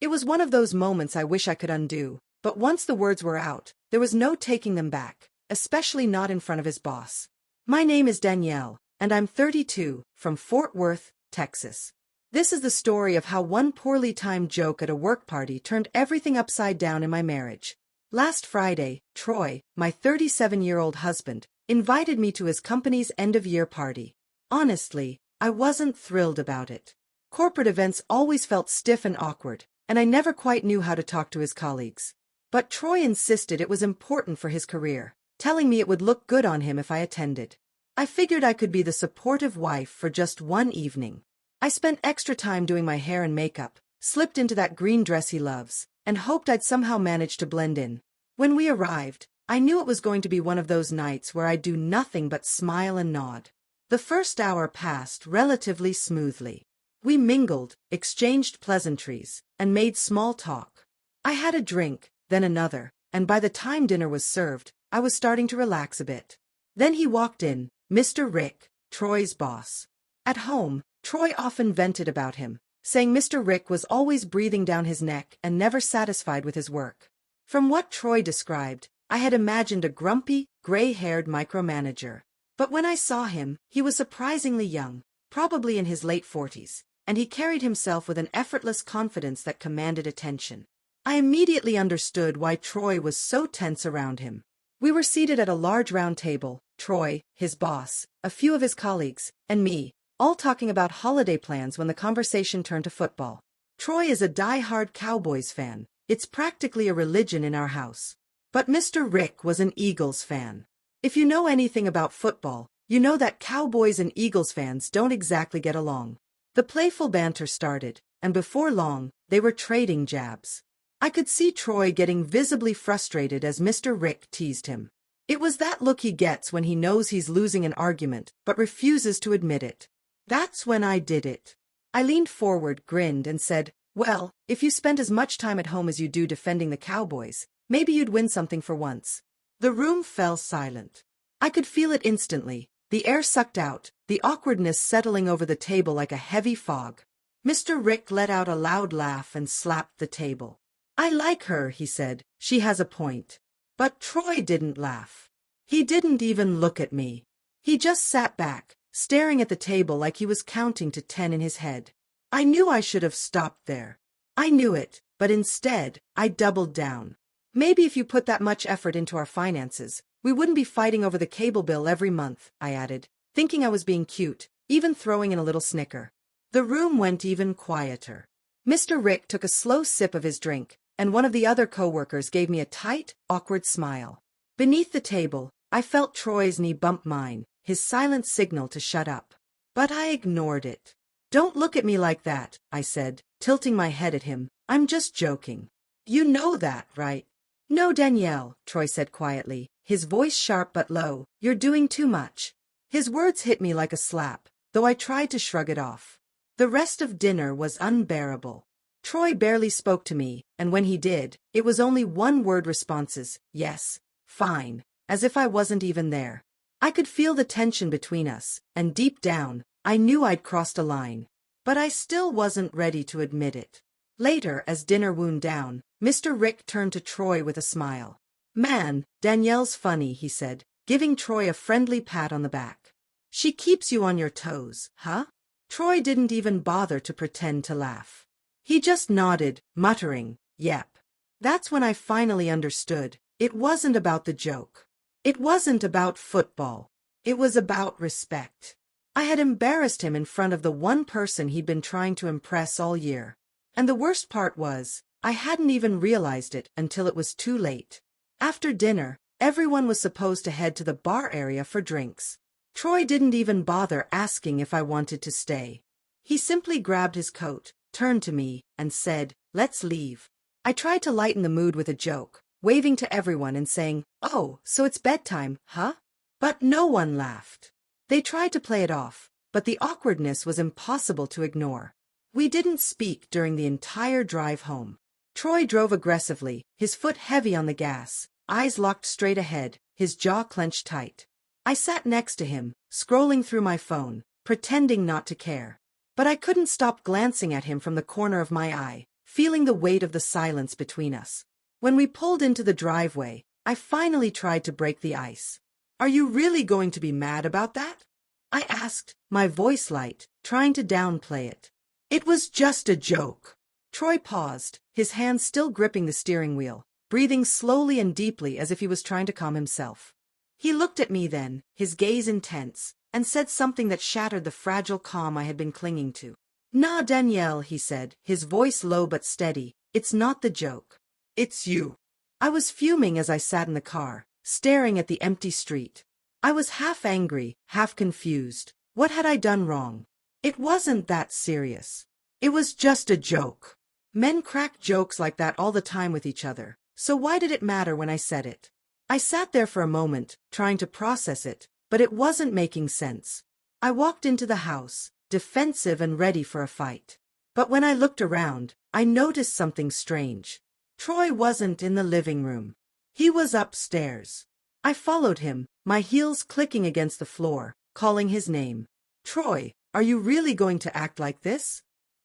It was one of those moments I wish I could undo, but once the words were out, there was no taking them back, especially not in front of his boss. My name is Danielle, and I'm 32, from Fort Worth, Texas. This is the story of how one poorly timed joke at a work party turned everything upside down in my marriage. Last Friday, Troy, my 37-year-old husband, invited me to his company's end-of-year party. Honestly, I wasn't thrilled about it. Corporate events always felt stiff and awkward, and I never quite knew how to talk to his colleagues. But Troy insisted it was important for his career, telling me it would look good on him if I attended. I figured I could be the supportive wife for just one evening. I spent extra time doing my hair and makeup, slipped into that green dress he loves, and hoped I'd somehow manage to blend in. When we arrived, I knew it was going to be one of those nights where I'd do nothing but smile and nod. The first hour passed relatively smoothly. We mingled, exchanged pleasantries, and made small talk. I had a drink, then another, and by the time dinner was served, I was starting to relax a bit. Then he walked in, Mr. Rick, Troy's boss. At home, Troy often vented about him, saying Mr. Rick was always breathing down his neck and never satisfied with his work. From what Troy described, I had imagined a grumpy, gray-haired micromanager. But when I saw him, he was surprisingly young, probably in his late 40s, and he carried himself with an effortless confidence that commanded attention. I immediately understood why Troy was so tense around him. We were seated at a large round table, Troy, his boss, a few of his colleagues, and me, all talking about holiday plans when the conversation turned to football. Troy is a die-hard Cowboys fan. It's practically a religion in our house. But Mr. Rick was an Eagles fan. If you know anything about football, you know that Cowboys and Eagles fans don't exactly get along. The playful banter started, and before long, they were trading jabs. I could see Troy getting visibly frustrated as Mr. Rick teased him. It was that look he gets when he knows he's losing an argument but refuses to admit it. That's when I did it. I leaned forward, grinned, and said, "Well, if you spent as much time at home as you do defending the Cowboys, maybe you'd win something for once." The room fell silent. I could feel it instantly, the air sucked out, the awkwardness settling over the table like a heavy fog. Mr. Rick let out a loud laugh and slapped the table. "I like her," he said. "She has a point." But Troy didn't laugh. He didn't even look at me. He just sat back, staring at the table like he was counting to 10 in his head. I knew I should have stopped there. I knew it, but instead, I doubled down. "Maybe if you put that much effort into our finances, we wouldn't be fighting over the cable bill every month," I added, thinking I was being cute, even throwing in a little snicker. The room went even quieter. Mr. Rick took a slow sip of his drink, and one of the other co-workers gave me a tight, awkward smile. Beneath the table, I felt Troy's knee bump mine, his silent signal to shut up. But I ignored it. "Don't look at me like that," I said, tilting my head at him. "I'm just joking. You know that, right?" "No, Danielle," Troy said quietly, his voice sharp but low. "You're doing too much." His words hit me like a slap, though I tried to shrug it off. The rest of dinner was unbearable. Troy barely spoke to me, and when he did, it was only one-word responses, "Yes, fine," as if I wasn't even there. I could feel the tension between us, and deep down, I knew I'd crossed a line. But I still wasn't ready to admit it. Later, as dinner wound down, Mr. Rick turned to Troy with a smile. "Man, Danielle's funny," he said, giving Troy a friendly pat on the back. "She keeps you on your toes, huh?" Troy didn't even bother to pretend to laugh. He just nodded, muttering, "Yep." That's when I finally understood. It wasn't about the joke. It wasn't about football. It was about respect. I had embarrassed him in front of the one person he'd been trying to impress all year. And the worst part was, I hadn't even realized it until it was too late. After dinner, everyone was supposed to head to the bar area for drinks. Troy didn't even bother asking if I wanted to stay. He simply grabbed his coat, turned to me, and said, "Let's leave." I tried to lighten the mood with a joke, waving to everyone and saying, "Oh, so it's bedtime, huh?" But no one laughed. They tried to play it off, but the awkwardness was impossible to ignore. We didn't speak during the entire drive home. Troy drove aggressively, his foot heavy on the gas, eyes locked straight ahead, his jaw clenched tight. I sat next to him, scrolling through my phone, pretending not to care. But I couldn't stop glancing at him from the corner of my eye, feeling the weight of the silence between us. When we pulled into the driveway, I finally tried to break the ice. "Are you really going to be mad about that?" I asked, my voice light, trying to downplay it. "It was just a joke." Troy paused, his hands still gripping the steering wheel, breathing slowly and deeply as if he was trying to calm himself. He looked at me then, his gaze intense, and said something that shattered the fragile calm I had been clinging to. "Nah, Danielle," he said, his voice low but steady, "it's not the joke. It's you." I was fuming as I sat in the car, staring at the empty street. I was half angry, half confused. What had I done wrong? It wasn't that serious. It was just a joke. Men crack jokes like that all the time with each other, so why did it matter when I said it? I sat there for a moment, trying to process it, but it wasn't making sense. I walked into the house, defensive and ready for a fight. But when I looked around, I noticed something strange. Troy wasn't in the living room. He was upstairs. I followed him, my heels clicking against the floor, calling his name. "Troy, are you really going to act like this?"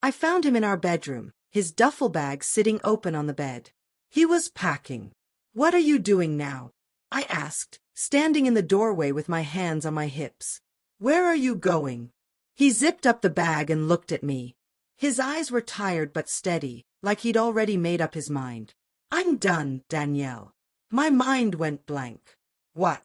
I found him in our bedroom, his duffel bag sitting open on the bed. He was packing. "What are you doing now?" I asked, standing in the doorway with my hands on my hips. "Where are you going?" He zipped up the bag and looked at me. His eyes were tired but steady, like he'd already made up his mind. "I'm done, Danielle." My mind went blank. "What?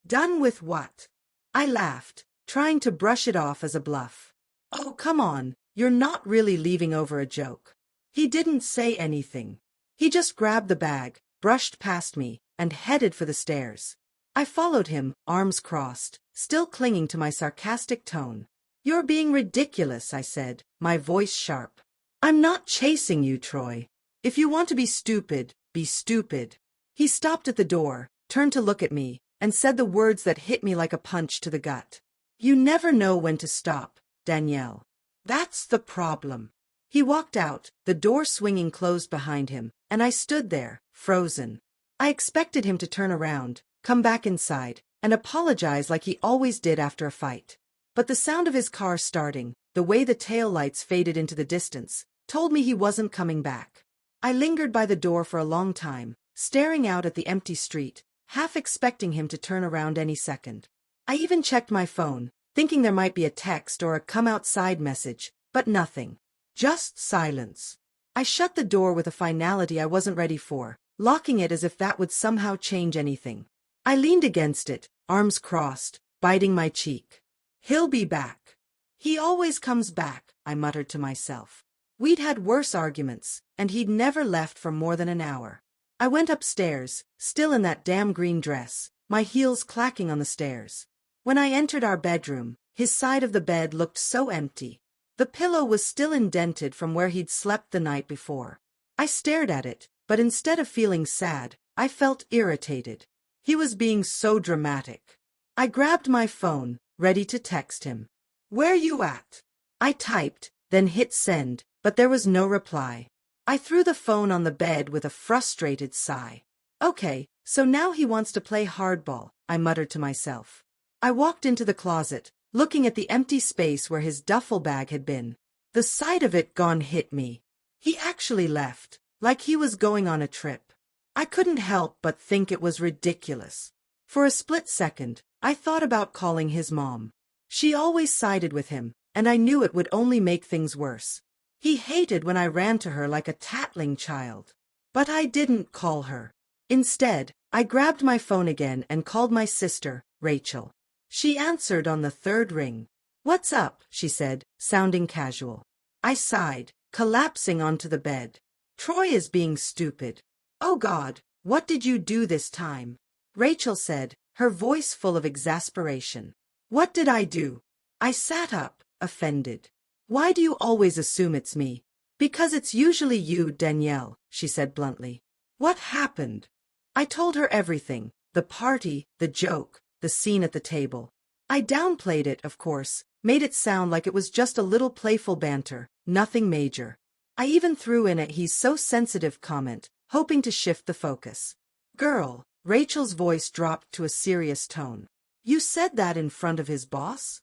Done with what?" I laughed, trying to brush it off as a bluff. "Oh, come on, you're not really leaving over a joke." He didn't say anything. He just grabbed the bag, brushed past me, and headed for the stairs. I followed him, arms crossed, still clinging to my sarcastic tone. "You're being ridiculous," I said, my voice sharp. "I'm not chasing you, Troy. If you want to be stupid, be stupid." He stopped at the door, turned to look at me, and said the words that hit me like a punch to the gut. "You never know when to stop, Danielle. That's the problem." He walked out, the door swinging closed behind him, and I stood there, frozen. I expected him to turn around, come back inside, and apologize like he always did after a fight. But the sound of his car starting, the way the taillights faded into the distance, told me he wasn't coming back. I lingered by the door for a long time, staring out at the empty street, half expecting him to turn around any second. I even checked my phone, thinking there might be a text or a come outside message, but nothing. Just silence. I shut the door with a finality I wasn't ready for, locking it as if that would somehow change anything. I leaned against it, arms crossed, biting my cheek. "He'll be back. He always comes back," I muttered to myself. We'd had worse arguments, and he'd never left for more than an hour. I went upstairs, still in that damn green dress, my heels clacking on the stairs. When I entered our bedroom, his side of the bed looked so empty. The pillow was still indented from where he'd slept the night before. I stared at it, but instead of feeling sad, I felt irritated. He was being so dramatic. I grabbed my phone, ready to text him. "Where you at?" I typed, then hit send, but there was no reply. I threw the phone on the bed with a frustrated sigh. "Okay, so now he wants to play hardball," I muttered to myself. I walked into the closet, looking at the empty space where his duffel bag had been. The sight of it gone hit me. He actually left, like he was going on a trip. I couldn't help but think it was ridiculous. For a split second, I thought about calling his mom. She always sided with him, and I knew it would only make things worse. He hated when I ran to her like a tattling child. But I didn't call her. Instead, I grabbed my phone again and called my sister, Rachel. She answered on the third ring. "What's up?" she said, sounding casual. I sighed, collapsing onto the bed. "Troy is being stupid." "Oh God, what did you do this time?" Rachel said, her voice full of exasperation. "What did I do?" I sat up, offended. "Why do you always assume it's me?" "Because it's usually you, Danielle," she said bluntly. "What happened?" I told her everything, the party, the joke, the scene at the table. I downplayed it, of course, made it sound like it was just a little playful banter, nothing major. I even threw in a "he's so sensitive" comment, hoping to shift the focus. "Girl," Rachel's voice dropped to a serious tone. "You said that in front of his boss?"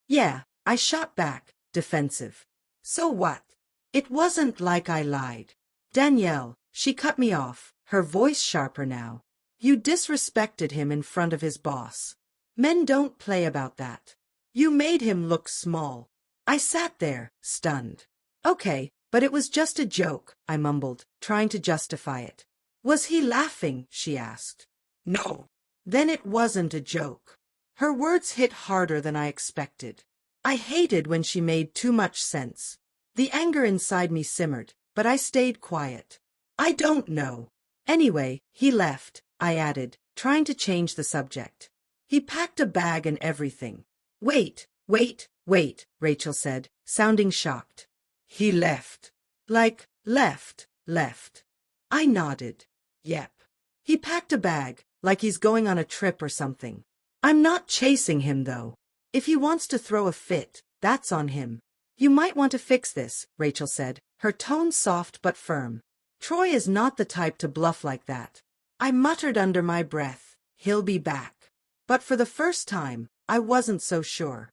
"Yeah," I shot back, defensive. "So what?" It wasn't like I lied. Danielle, she cut me off, her voice sharper now. You disrespected him in front of his boss. Men don't play about that. You made him look small. I sat there, stunned. Okay, but it was just a joke, I mumbled, trying to justify it. Was he laughing? She asked. No. Then it wasn't a joke. Her words hit harder than I expected. I hated when she made too much sense. The anger inside me simmered, but I stayed quiet. I don't know. Anyway, he left, I added, trying to change the subject. He packed a bag and everything. Wait, Rachel said, sounding shocked. He left. Like, left. I nodded. Yep. He packed a bag, like he's going on a trip or something. I'm not chasing him, though. If he wants to throw a fit, that's on him. You might want to fix this, Rachel said, her tone soft but firm. Troy is not the type to bluff like that. I muttered under my breath, he'll be back. But for the first time, I wasn't so sure.